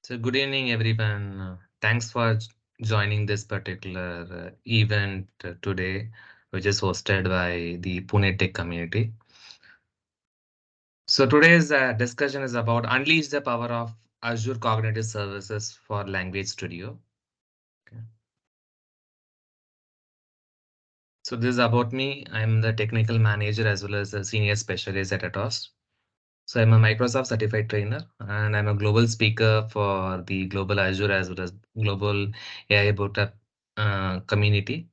So good evening, everyone. Thanks for joining this particular event today, which is hosted by the Pune Tech community. So today's discussion is about unleash the power of Azure Cognitive Services for Language Studio. Okay. So this is about me. I'm the technical manager as well as a senior specialist at Atos. So I'm a Microsoft certified trainer and I'm a global speaker for the global Azure as well as global AI bota community.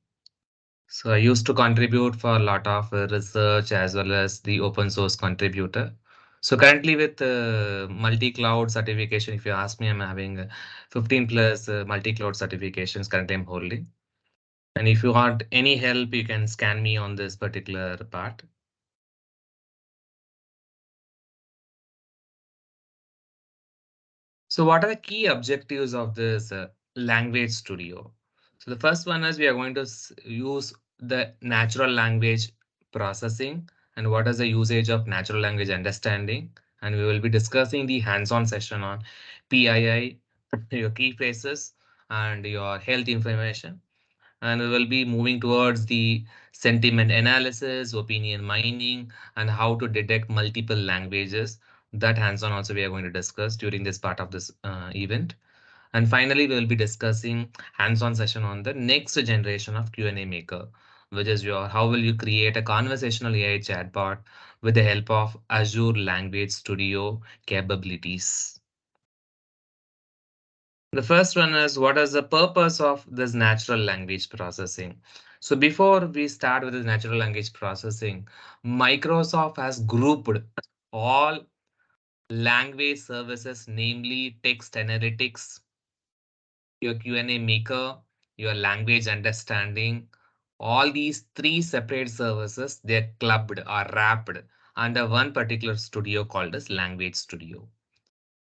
So I used to contribute for a lot of research as well as the open source contributor. So currently with multi-cloud certification, if you ask me, I'm having 15 plus multi-cloud certifications currently I'm holding. And if you want any help, you can scan me on this particular part. So what are the key objectives of this language studio? So the first one is we are going to use the natural language processing and what is the usage of natural language understanding. And we will be discussing the hands-on session on PII, your key phrases and your health information. And we will be moving towards the sentiment analysis, opinion mining, and how to detect multiple languages. That hands-on also we are going to discuss during this part of this event. And finally, we will be discussing hands-on session on the next generation of Q&A maker, which is your how will you create a conversational AI chatbot with the help of Azure Language Studio capabilities. The first one is what is the purpose of this natural language processing? So before we start with the natural language processing, Microsoft has grouped all language services, namely text analytics, your Q&A maker, your language understanding, all these three separate services, they're clubbed or wrapped under one particular studio called as Language Studio.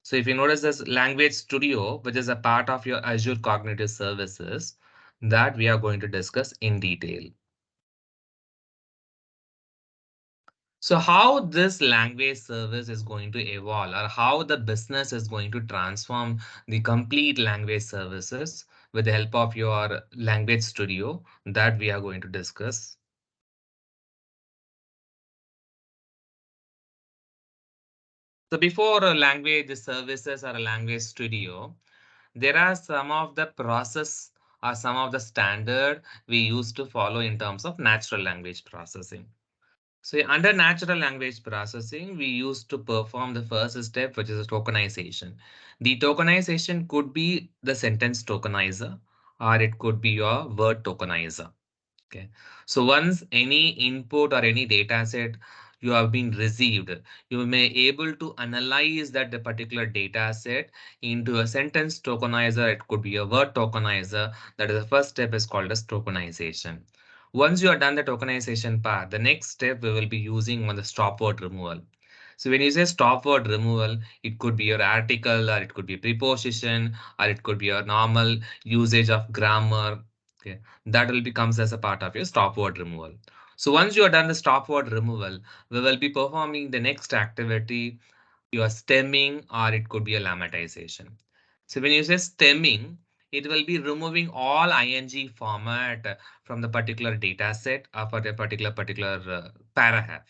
So if you notice this Language Studio, which is a part of your Azure Cognitive Services, that we are going to discuss in detail. So how this language service is going to evolve or how the business is going to transform the complete language services with the help of your Language Studio that we are going to discuss. So before a language services or a language studio, there are some of the process or some of the standard we used to follow in terms of natural language processing. So under natural language processing, we used to perform the first step, which is tokenization. The tokenization could be the sentence tokenizer, or it could be your word tokenizer. Okay. So once any input or any data set you have been received, you may able to analyze that the particular data set into a sentence tokenizer. It could be a word tokenizer. That is the first step is called as tokenization. Once you are done the tokenization part, the next step we will be using on the stop word removal. So when you say stop word removal, it could be your article or it could be preposition or it could be your normal usage of grammar. Okay, that will becomes as a part of your stop word removal. So once you are done the stop word removal, we will be performing the next activity, your stemming or it could be a lemmatization. So when you say stemming, it will be removing all ing format from the particular data set or for the particular paragraph.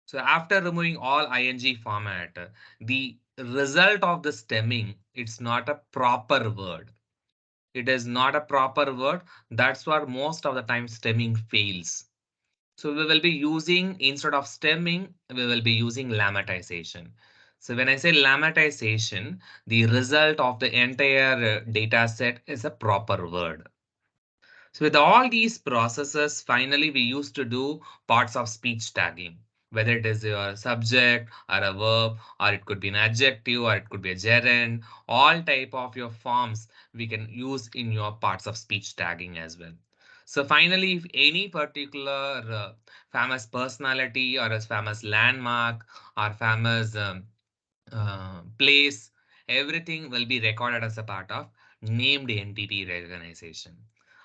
So after removing all ing format, the result of the stemming, it's not a proper word. It is not a proper word. That's why most of the time stemming fails. So we will be using, instead of stemming, we will be using lemmatization. So when I say lemmatization, the result of the entire data set is a proper word. So with all these processes, finally, we used to do parts of speech tagging, whether it is your subject or a verb, or it could be an adjective, or it could be a gerund, all type of your forms we can use in your parts of speech tagging as well. So finally, if any particular famous personality or a famous landmark or famous place, everything will be recorded as a part of named entity recognition.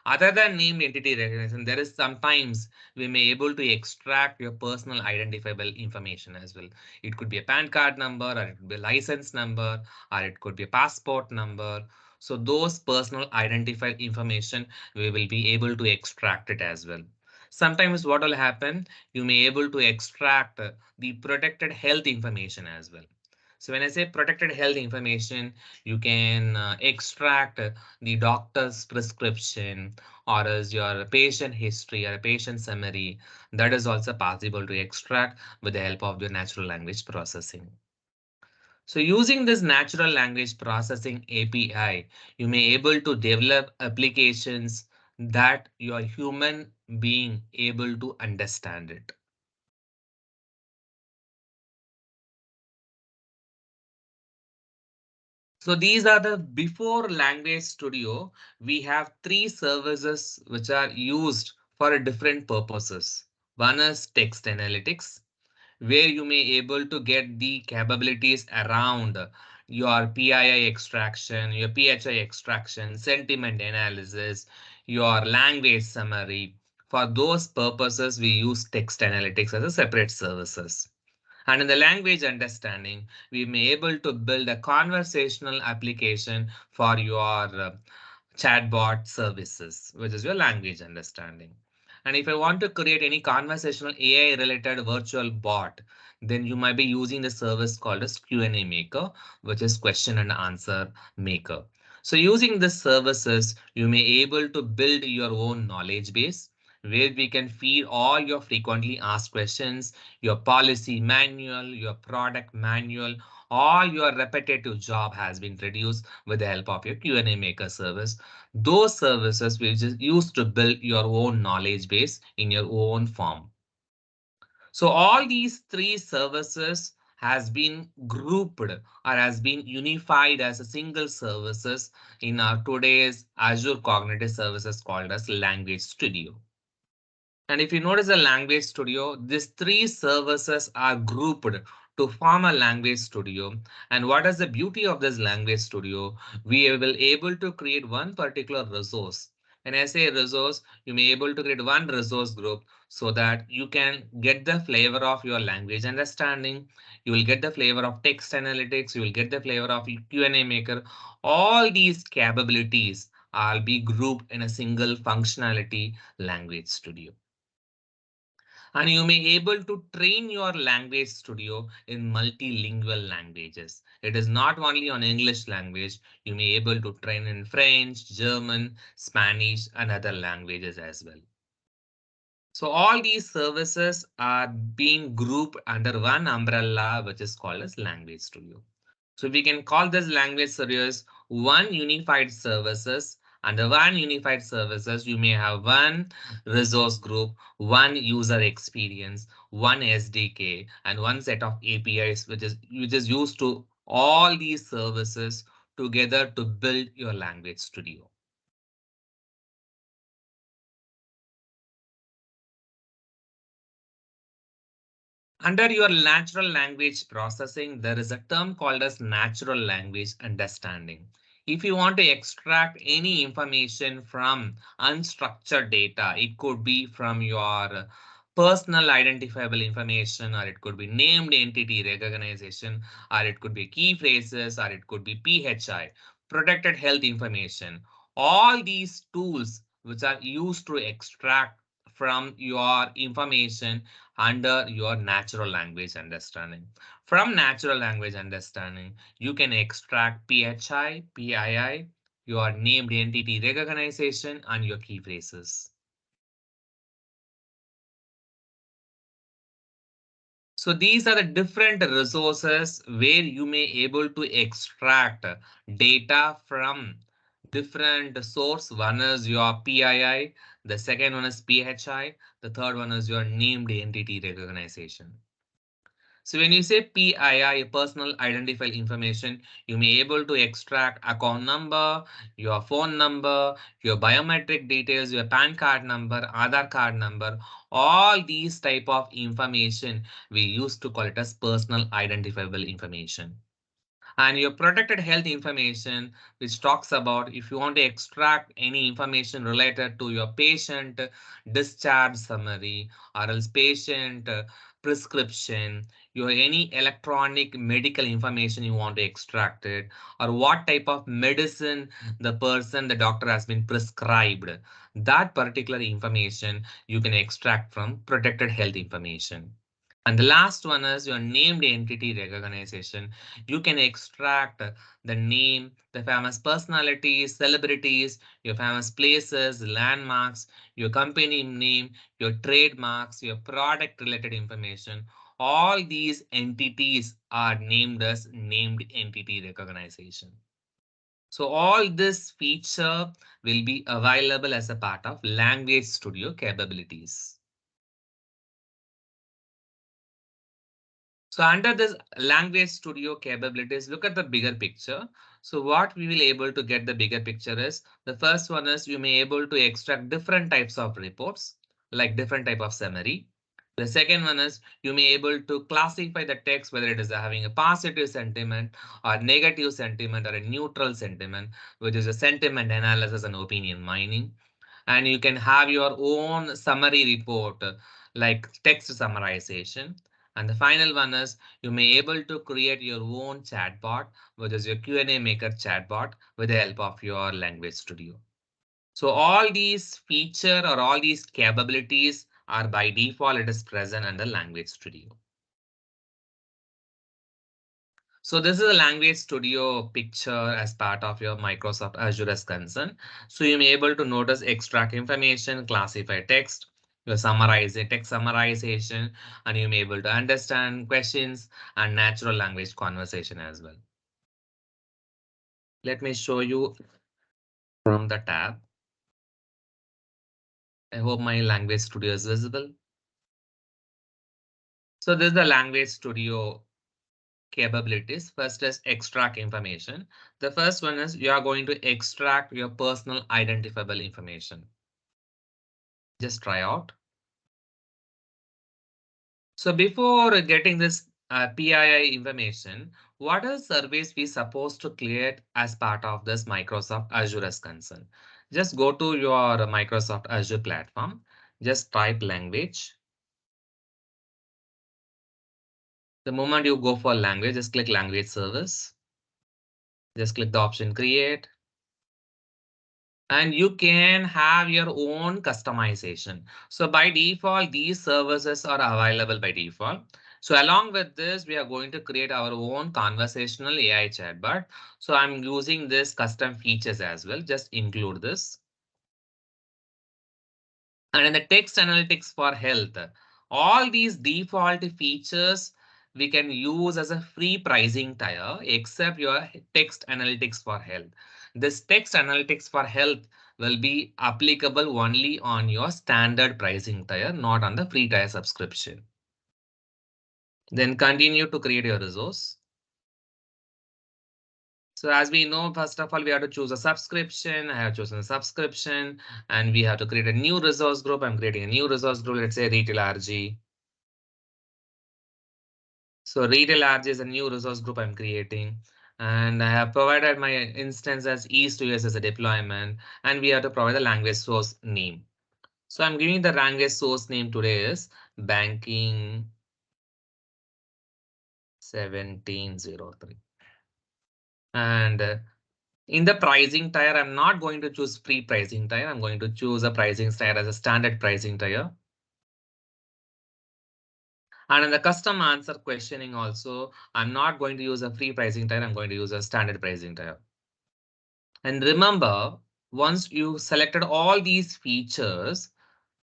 Other than named entity recognition, there is sometimes we may able to extract your personal identifiable information as well. It could be a PAN card number, or it could be a license number, or it could be a passport number. So those personal identified information, we will be able to extract it as well. Sometimes what will happen, you may able to extract the protected health information as well. So when I say protected health information, you can extract the doctor's prescription or as your patient history or a patient summary. That is also possible to extract with the help of the natural language processing. So using this natural language processing API, you may able to develop applications that your human being able to understand it. So these are the before Language Studio. We have three services which are used for different purposes. One is text analytics, where you may able to get the capabilities around your PII extraction, your PHI extraction, sentiment analysis, your language summary. For those purposes, we use text analytics as a separate services. And in the language understanding, we may able to build a conversational application for your chatbot services, which is your language understanding. And if I want to create any conversational AI related virtual bot, then you might be using the service called as Q&A maker, which is question and answer maker. So using this services, you may able to build your own knowledge base where we can feed all your frequently asked questions, your policy manual, your product manual, all your repetitive job has been reduced with the help of your Q&A maker service. Those services will just use to build your own knowledge base in your own form. So all these three services has been grouped or has been unified as a single services in our today's Azure Cognitive Services called as Language Studio. And if you notice the Language Studio, these three services are grouped to form a Language Studio. And what is the beauty of this Language Studio? We will able to create one particular resource. When I say resource, you may able to create one resource group so that you can get the flavor of your language understanding. You will get the flavor of text analytics. You will get the flavor of Q&A maker. All these capabilities are be grouped in a single functionality Language Studio. And you may able to train your language studio in multilingual languages. It is not only on English language, you may able to train in French, German, Spanish, and other languages as well. So all these services are being grouped under one umbrella, which is called as Language Studio. So we can call this language studios one unified services. Under one unified services, you may have one resource group, one user experience, one SDK, and one set of APIs, which is used to all these services together to build your language studio. Under your natural language processing, there is a term called as natural language understanding. If you want to extract any information from unstructured data, it could be from your personal identifiable information, or it could be named entity recognition, or it could be key phrases, or it could be PHI, protected health information. All these tools which are used to extract from your information under your natural language understanding. From natural language understanding, you can extract PHI, PII, your named entity recognition, and your key phrases. So these are the different resources where you may able to extract data from different source. One is your PII, the second one is PHI, the third one is your named entity recognition. So when you say PII, personal identifiable information, you may able to extract account number, your phone number, your biometric details, your PAN card number, Aadhaar card number, all these type of information we used to call it as personal identifiable information. And your protected health information, which talks about if you want to extract any information related to your patient discharge summary or else patient prescription, your any electronic medical information you want to extract it, or what type of medicine the doctor has been prescribed, that particular information you can extract from protected health information. And the last one is your named entity recognition. You can extract the name, the famous personalities, celebrities, your famous places, landmarks, your company name, your trademarks, your product related information. All these entities are named as named entity recognition. So all this feature will be available as a part of Language Studio capabilities. So under this Language Studio capabilities, look at the bigger picture. So what we will able to get the bigger picture is, the first one is you may able to extract different types of reports, like different type of summary. The second one is you may able to classify the text, whether it is having a positive sentiment or negative sentiment or a neutral sentiment, which is a sentiment analysis and opinion mining. And you can have your own summary report, like text summarization. And the final one is you may able to create your own chatbot, which is your Q&A maker chatbot, with the help of your Language Studio. So all these feature or all these capabilities are by default, it is present under Language Studio. So this is a Language Studio picture as part of your Microsoft Azure as concern. So you may able to notice extract information, classify text, you summarize it, text summarization, and you may able to understand questions and natural language conversation as well. Let me show you from the tab. I hope my Language Studio is visible. So this is the Language Studio capabilities. First is extract information. The first one is you are going to extract your personal identifiable information. Just try out. So before getting this PII information, what are surveys we supposed to create as part of this Microsoft Azure as concern? Just go to your Microsoft Azure platform. Just type language. The moment you go for language, just click language service. Just click the option create. And you can have your own customization. So by default, these services are available by default. So along with this, we are going to create our own conversational AI chatbot. So I'm using this custom features as well. Just include this. And in the text analytics for health, all these default features we can use as a free pricing tier, except your text analytics for health. This text analytics for health will be applicable only on your standard pricing tier, not on the free tier subscription. Then continue to create your resource. So as we know, first of all, we have to choose a subscription. I have chosen a subscription, and we have to create a new resource group. I'm creating a new resource group. Let's say retail RG. So retail RG is a new resource group I'm creating. And I have provided my instance as East to US as a deployment. And we have to provide the language source name. So I'm giving the language source name today is banking 1703. And in the pricing tier, I'm not going to choose free pricing tier. I'm going to choose a pricing tier as a standard pricing tier. And in the custom answer questioning also, I'm not going to use a free pricing tier. I'm going to use a standard pricing tier. And remember, once you selected all these features,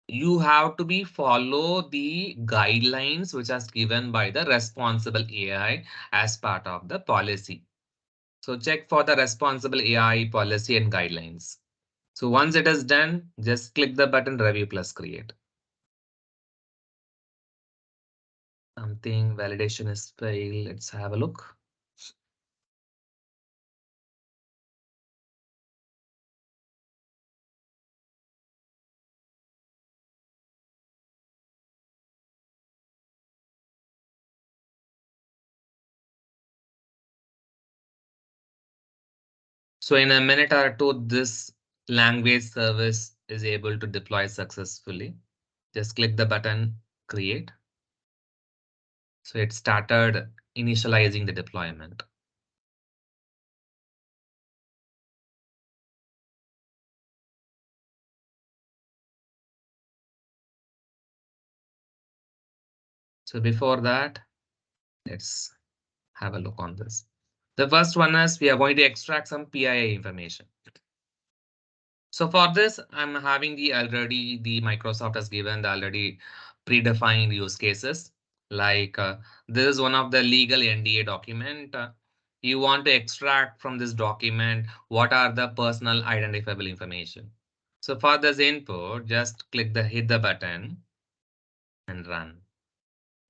you have to be follow the guidelines which are given by the responsible AI as part of the policy. So check for the responsible AI policy and guidelines. So once it is done, just click the button review plus create. Something validation is failed. Let's have a look. So in a minute or two, this language service is able to deploy successfully. Just click the button, create. So it started initializing the deployment. So before that, let's have a look on this. The first one is we are going to extract some PII information. So for this, I'm having the Microsoft has given the already predefined use cases. Like this is one of the legal NDA document. You want to extract from this document what are the personal identifiable information. So for this input, just hit the button and run.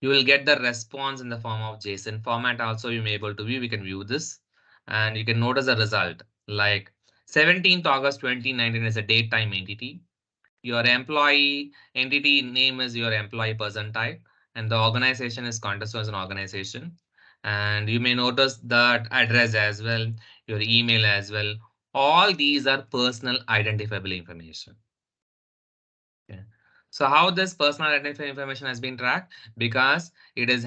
You will get the response in the form of JSON format. Also, you may be able to view. We can view this, and you can notice the result. Like 17th August 2019 is a date time entity. Your employee entity name is your employee person type, and the organization is contest as an organization. And you may notice that address as well, your email as well. All these are personal identifiable information. Okay. So how this personal identifying information has been tracked? Because it is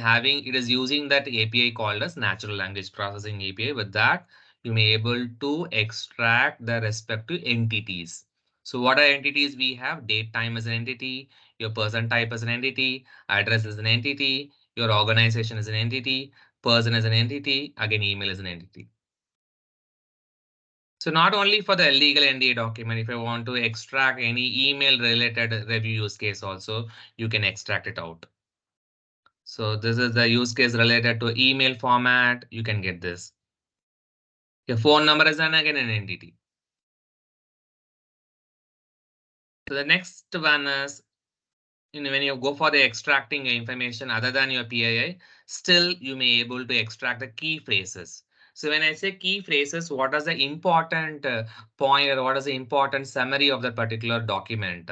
using that API called as natural language processing API. With that, you may able to extract the respective entities. So what are entities we have? Date time is an entity, your person type is an entity, address is an entity, your organization is an entity, person is an entity, again email is an entity. So not only for the legal NDA document, if you want to extract any email related review use case also, you can extract it out. So this is the use case related to email format. You can get this. Your phone number is again an entity. So the next one is when you go for the extracting information other than your PII, still you may able to extract the key phrases. So when I say key phrases, what is the important point or what is the important summary of that particular document?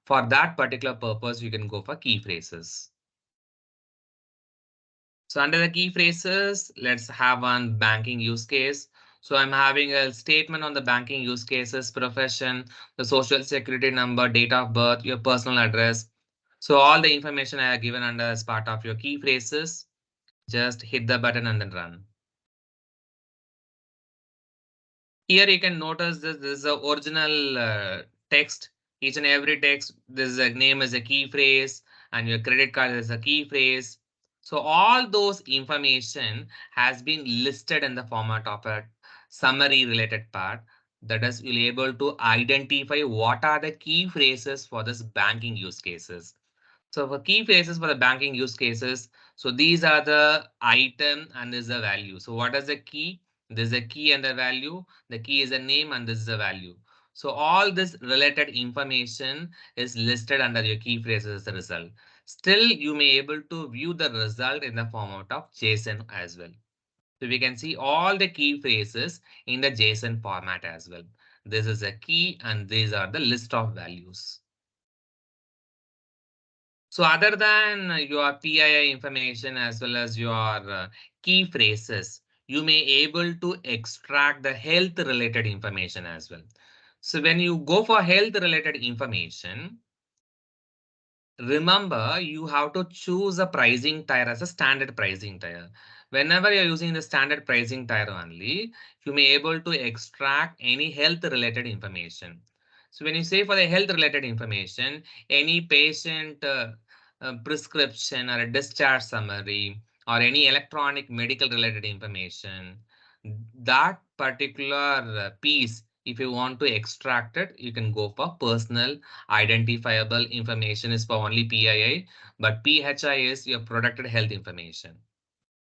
For that particular purpose, you can go for key phrases. So under the key phrases, let's have one banking use case. So I'm having a statement on the banking use cases, profession, the social security number, date of birth, your personal address. So all the information I have given under as part of your key phrases, just hit the button and then run. Here you can notice this is the original text. Each and every text, this is a name is a key phrase and your credit card is a key phrase. So all those information has been listed in the format of a summary related part that is will able to identify what are the key phrases for this banking use cases. So for key phrases for the banking use cases, so these are the item and this is the value. So what is the key? This is a key and the value. The key is a name and this is a value. So all this related information is listed under your key phrases as a result. Still, you may able to view the result in the format of JSON as well. So we can see all the key phrases in the JSON format as well. This is a key and these are the list of values. So other than your PII information as well as your key phrases, you may able to extract the health related information as well. So when you go for health related information, remember you have to choose a pricing tier as a standard pricing tier. Whenever you're using the standard pricing tier only, you may able to extract any health related information. So when you say for the health related information, any patient prescription or a discharge summary or any electronic medical related information, that particular piece, if you want to extract it, you can go for personal identifiable information is for only PII, but PHI is your protected health information.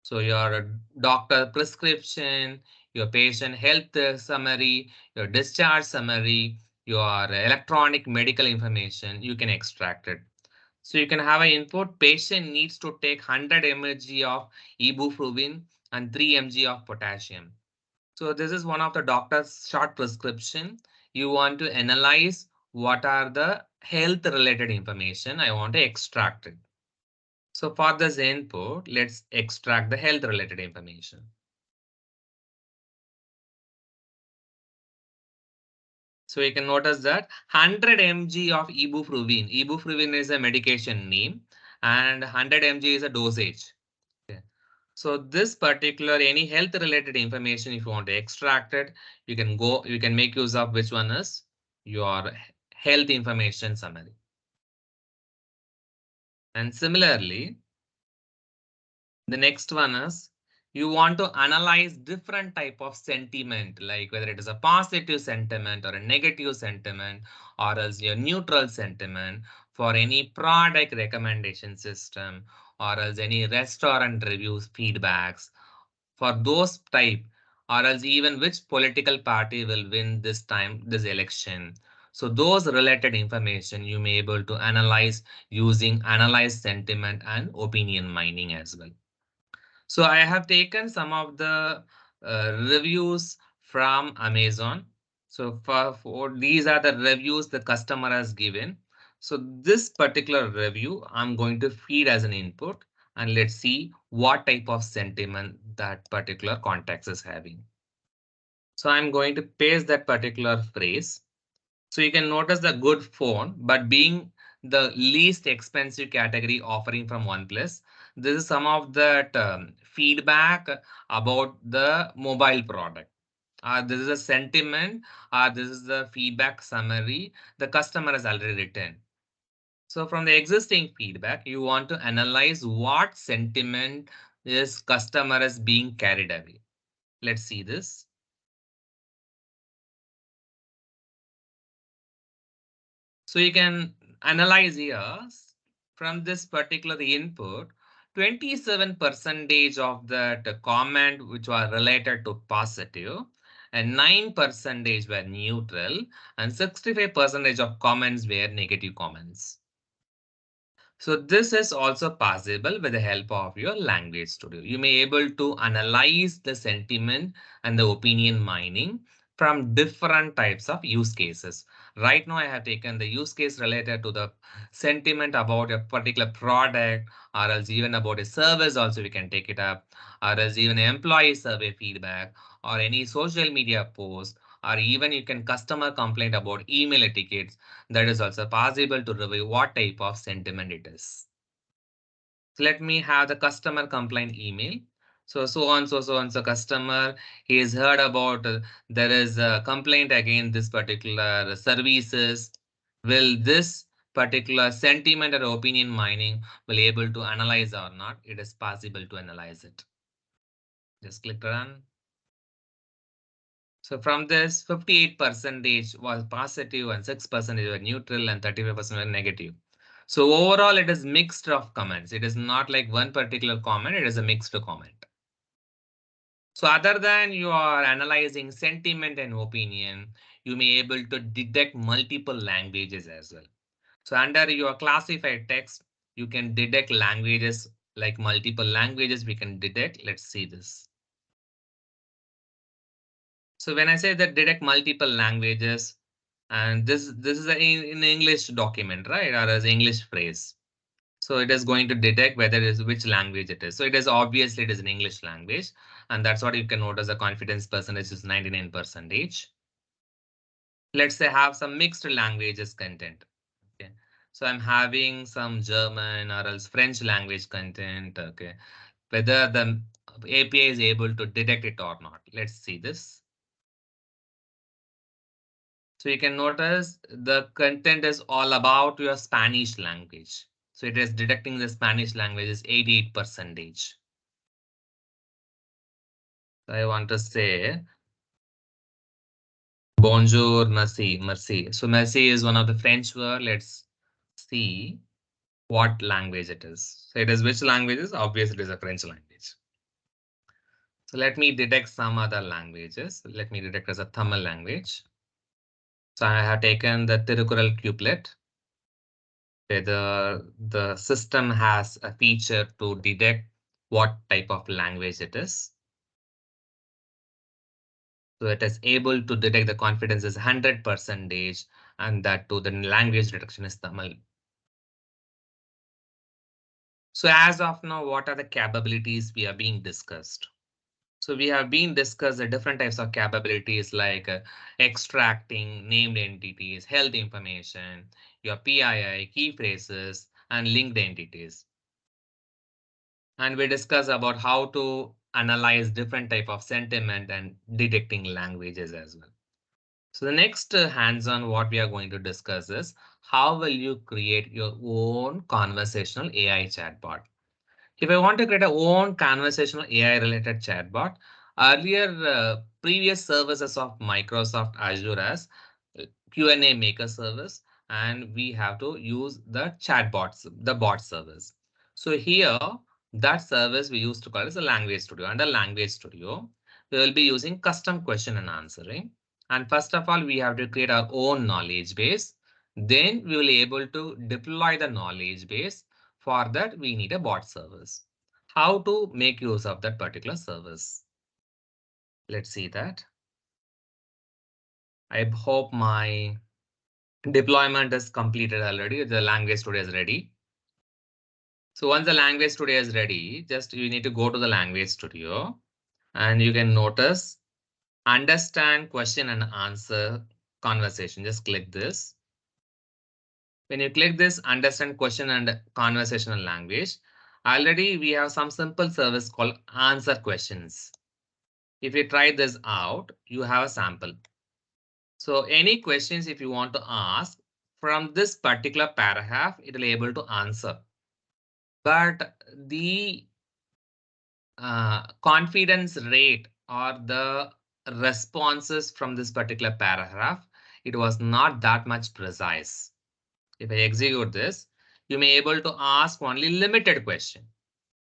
So your doctor prescription, your patient health summary, your discharge summary, your electronic medical information, you can extract it. So you can have an input. Patient needs to take 100 mg of ibuprofen and 3 mg of potassium. So this is one of the doctor's short prescription. You want to analyze what are the health related information. I want to extract it. So for this input, let's extract the health related information. So you can notice that 100 mg of ibuprofen. Ibuprofen is a medication name and 100 mg is a dosage. Okay. So this particular any health related information, if you want to extract it, you can make use of which one is your health information summary. And similarly, the next one is you want to analyze different type of sentiment, like whether it is a positive sentiment or a negative sentiment or else your neutral sentiment for any product recommendation system or else any restaurant reviews feedbacks for those type or else even which political party will win this time, this election. So those related information you may able to analyze using analyze sentiment and opinion mining as well. So I have taken some of the reviews from Amazon. So for these are the reviews the customer has given. So this particular review I'm going to feed as an input and let's see what type of sentiment that particular context is having. So I'm going to paste that particular phrase. So you can notice the good phone, but being the least expensive category offering from OnePlus, this is some of that feedback about the mobile product. This is a sentiment. This is the feedback summary the customer has already written. So from the existing feedback, you want to analyze what sentiment is customer is being carried away. Let's see this. So you can analyze here from this particular input, 27% of that comment which were related to positive and 9% were neutral and 65% of comments were negative comments. So this is also possible with the help of your language studio. You may able to analyze the sentiment and the opinion mining from different types of use cases. Right now, I have taken the use case related to the sentiment about a particular product or else even about a service also we can take it up or else even employee survey feedback or any social media post or even you can customer complaint about email etiquettes that is also possible to review what type of sentiment it is. So let me have the customer complaint email. So customer, he has heard about there is a complaint against this particular services. Will this particular sentiment or opinion mining will able to analyze or not? It is possible to analyze it. Just click run. So from this, 58% was positive and 6% were neutral and 35% were negative. So overall, it is mixed of comments. It is not like one particular comment. It is a mixed comment. So other than you are analyzing sentiment and opinion, you may able to detect multiple languages as well. So under your classified text, you can detect languages like multiple languages we can detect. Let's see this. So when I say that detect multiple languages, and this is in English document, right? Or as English phrase. So it is going to detect whether it is which language it is. So it is obviously it is an English language, and that's what you can notice the confidence percentage is 99%. Let's say have some mixed languages content. Okay. So I'm having some German or else French language content. Okay. Whether the API is able to detect it or not. Let's see this. So you can notice the content is all about your Spanish language. So it is detecting the Spanish language is 88%. So I want to say bonjour, merci, merci. So merci is one of the French word. Let's see what language it is. So it is which language is? Obviously, it is a French language. So let me detect some other languages. Let me detect as a Tamil language. So I have taken the Tirukural kubelet. Whether the system has a feature to detect what type of language it is. So it is able to detect the confidence is 100% and that to the language detection is Tamil. So as of now, what are the capabilities we are being discussed? So we have been discussed the different types of capabilities like extracting named entities, health information, your PII, key phrases, and linked entities. And we discuss about how to analyze different type of sentiment and detecting languages as well. So the next hands-on what we are going to discuss is how will you create your own conversational AI chatbot. If I want to create a own conversational AI related chatbot, earlier previous services of Microsoft Azure as Q&A maker service, and we have to use the chatbots, the bot service. So here, that service we used to call as a language studio. Under language studio, we will be using custom question and answering. And first of all, we have to create our own knowledge base. Then we will be able to deploy the knowledge base. For that, we need a bot service. How to make use of that particular service? Let's see that. I hope my deployment is completed already. The language studio is ready. So once the language studio is ready, just you need to go to the language studio and you can notice understand question and answer conversation. Just click this. When you click this understand question and conversational language, already we have some simple service called answer questions. If you try this out, you have a sample. So any questions if you want to ask from this particular paragraph, it will be able to answer. But the confidence rate or the responses from this particular paragraph, it was not that much precise. If I execute this, you may able to ask only limited question.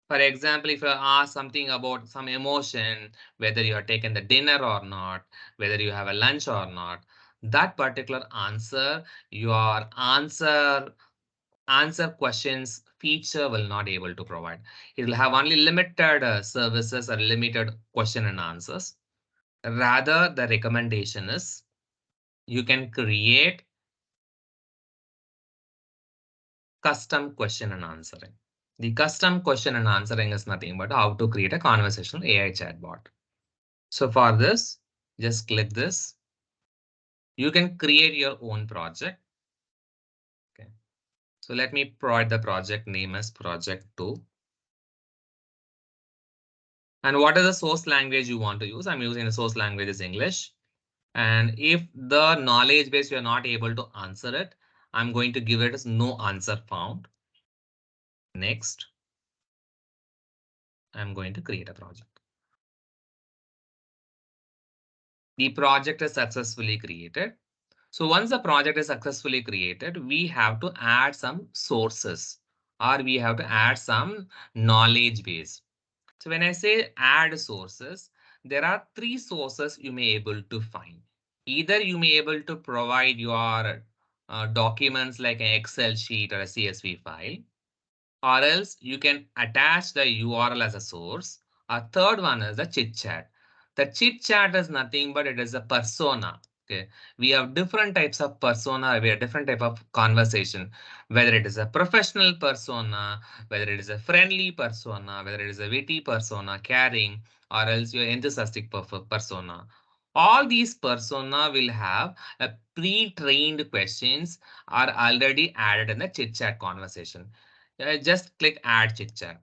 For example, if I ask something about some emotion, whether you have taken the dinner or not, whether you have a lunch or not, that particular answer, your answer questions feature will not able to provide. It will have only limited services or limited question and answers. Rather, the recommendation is you can create custom question and answering. The custom question and answering is nothing but how to create a conversational AI chatbot. So for this, just click this. You can create your own project. Okay. So let me provide the project name as project 2. And what is the source language you want to use? I'm using the source language is English. And if the knowledge base you're not able to answer it, I'm going to give it as no answer found. Next, I'm going to create a project. The project is successfully created. So once the project is successfully created, we have to add some sources or we have to add some knowledge base. So when I say add sources, there are 3 sources you may able to find. Either you may able to provide your documents like an Excel sheet or a CSV file, or else you can attach the URL as a source. A third one is the chit chat. The chit chat is nothing but it is a persona. Okay, we have different types of persona. We have different type of conversation, whether it is a professional persona, whether it is a friendly persona, whether it is a witty persona, caring, or else your enthusiastic persona. All these persona will have a pre-trained questions are already added in the chit chat conversation. Just click add chit chat.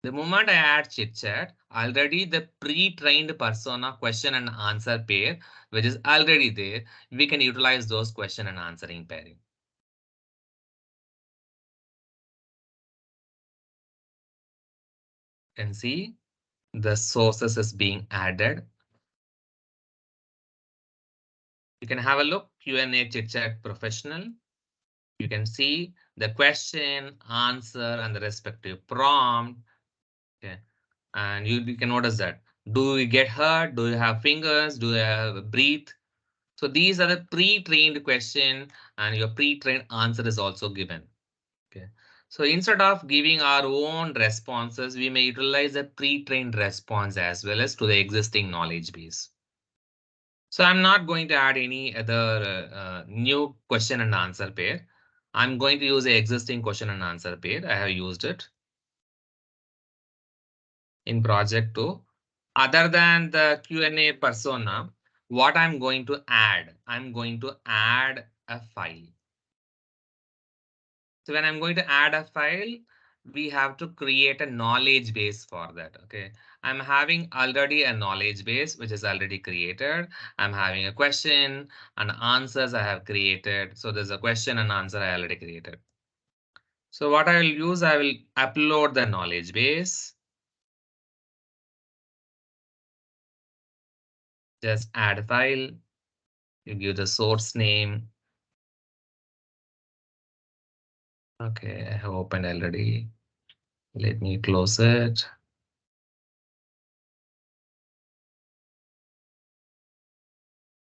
The moment I add chit chat, already the pre-trained persona question and answer pair, which is already there, we can utilize those question and answering pairing. You can see the sources is being added. You can have a look, Q&A chit chat professional. You can see the question, answer, and the respective prompt. Okay. And you can notice that. Do you get hurt? Do you have fingers? Do you have breathe? So these are the pre-trained question and your pre-trained answer is also given. Okay. So instead of giving our own responses, we may utilize a pre-trained response as well as to the existing knowledge base. So I'm not going to add any other new question and answer pair. I'm going to use the existing question and answer pair. I have used it in project 2. Other than the Q&A persona, what I'm going to add? I'm going to add a file. So when I'm going to add a file, we have to create a knowledge base for that. Okay. I'm having already a knowledge base, which is already created. I'm having a question and answers I have created. So there's a question and answer I already created. So what I will use, I will upload the knowledge base. Just add file. You give the source name. Okay, I have opened already. Let me close it.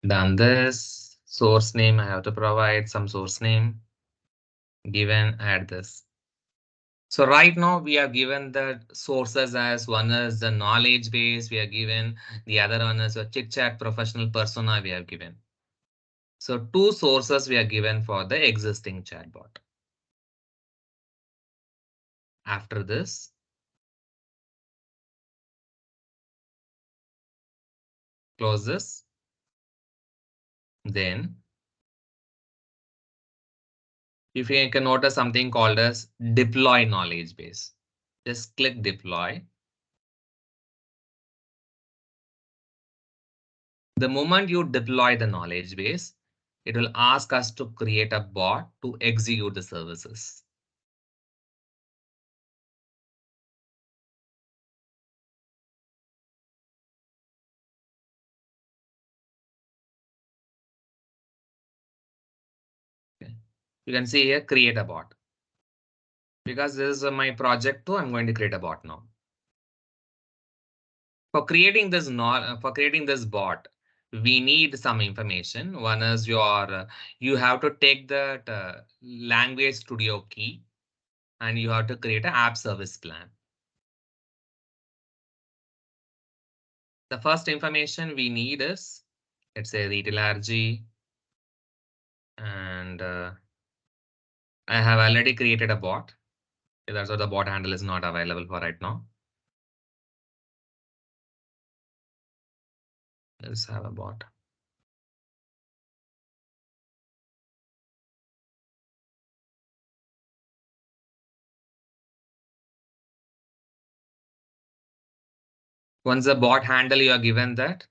Done this. Source name, I have to provide some source name. Given, add this. So right now we are given the sources as one is the knowledge base we are given. The other one is a chit chat professional persona we have given. So two sources we are given for the existing chatbot. After this, close this. Then if you can notice something called as deploy knowledge base, just click deploy. The moment you deploy the knowledge base, it will ask us to create a bot to execute the services. Okay. You can see here, create a bot. Because this is my project too, I'm going to create a bot now. For creating this bot, we need some information. One is you have to take that language studio key and you have to create an app service plan. The first information we need is, let's say retail RG, and I have already created a bot. That's why the bot handle is not available for right now. Let's have a bot. Once the bot handle you are given that,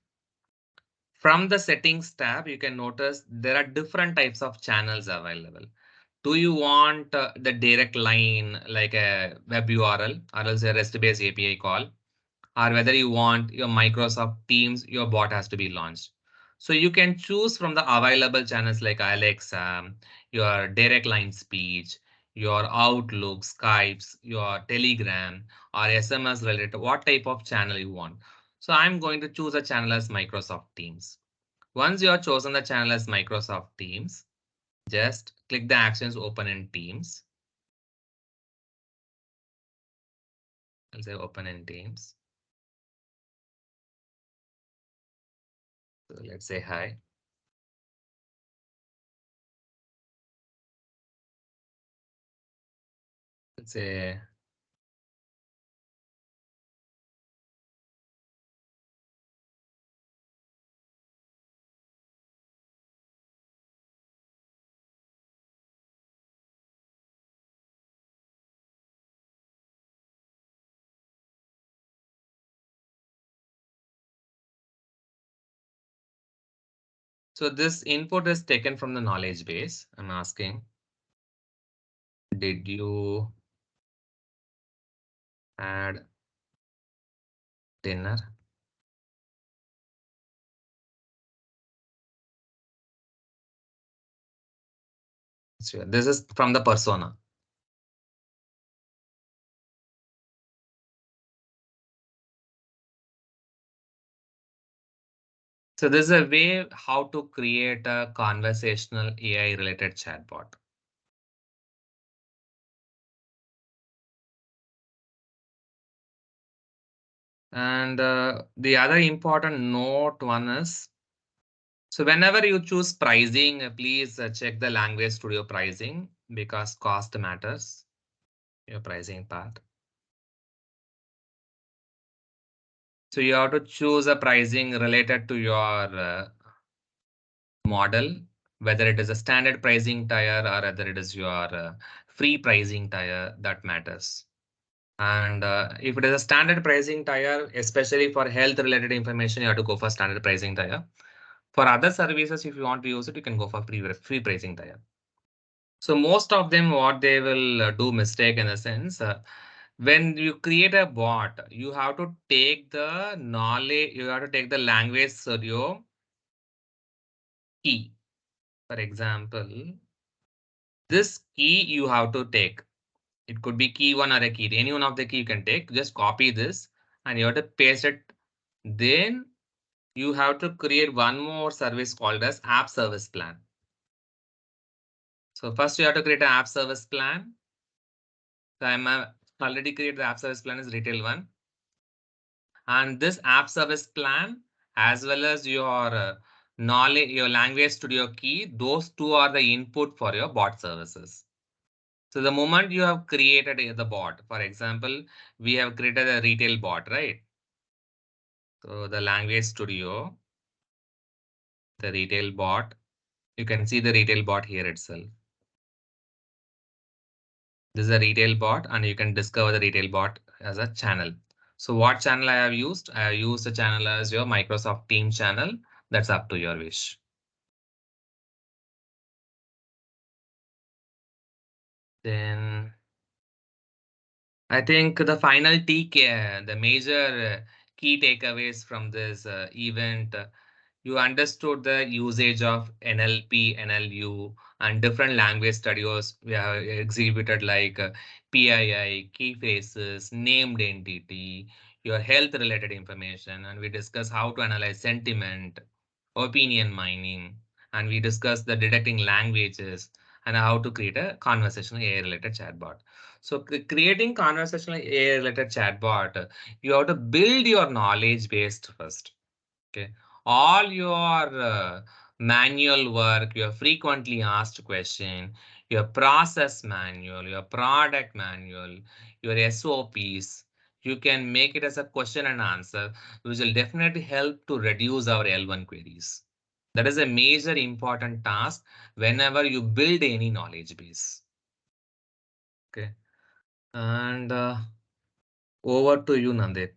from the settings tab, you can notice there are different types of channels available. Do you want the direct line like a web URL or else a REST-based API call? Or whether you want your Microsoft Teams, your bot has to be launched. So you can choose from the available channels like Alexa, your direct line speech, your Outlook, Skypes, your Telegram, or SMS related, what type of channel you want. So I'm going to choose a channel as Microsoft Teams. Once you have chosen the channel as Microsoft Teams, just click the actions open in Teams. I'll say open in Teams. So let's say hi. Let's say so this input is taken from the knowledge base. I'm asking, did you add dinner? Sure. This is from the persona. So this is a way how to create a conversational AI related chatbot. And the other important note one is, so whenever you choose pricing, please check the Language Studio pricing because cost matters, your pricing part. So you have to choose a pricing related to your model, whether it is a standard pricing tier or whether it is your free pricing tier, that matters. And if it is a standard pricing tier, especially for health related information, you have to go for standard pricing tier. For other services, if you want to use it, you can go for free pricing tier. So most of them, what they will do mistake in a sense, when you create a bot, you have to take the knowledge, you have to take the language studio key. For example, this key you have to take. It could be key one or a key. Any one of the key you can take. Just copy this and you have to paste it. Then you have to create one more service called as app service plan. So first you have to create an app service plan. So I'm already created the app service plan is retail one. And this app service plan as well as your knowledge, your language studio key, those two are the input for your bot services. So the moment you have created the bot, for example, we have created a retail bot, right? So the language studio, the retail bot, you can see the retail bot here itself. This is a retail bot and you can discover the retail bot as a channel. So what channel I have used? I have used the channel as your Microsoft Teams channel. That's up to your wish. Then I think the final the major key takeaways from this event, you understood the usage of NLP, NLU, and different language studios we have exhibited like PII, key phrases, named entity, your health related information, and we discuss how to analyze sentiment, opinion mining, and we discuss the detecting languages and how to create a conversational AI related chatbot. So creating conversational AI related chatbot, you have to build your knowledge based first. Okay. All your manual work, your frequently asked question, your process manual, your product manual, your SOPs, you can make it as a question and answer, which will definitely help to reduce our L1 queries. That is a major important task whenever you build any knowledge base. Okay. And over to you, Nandit.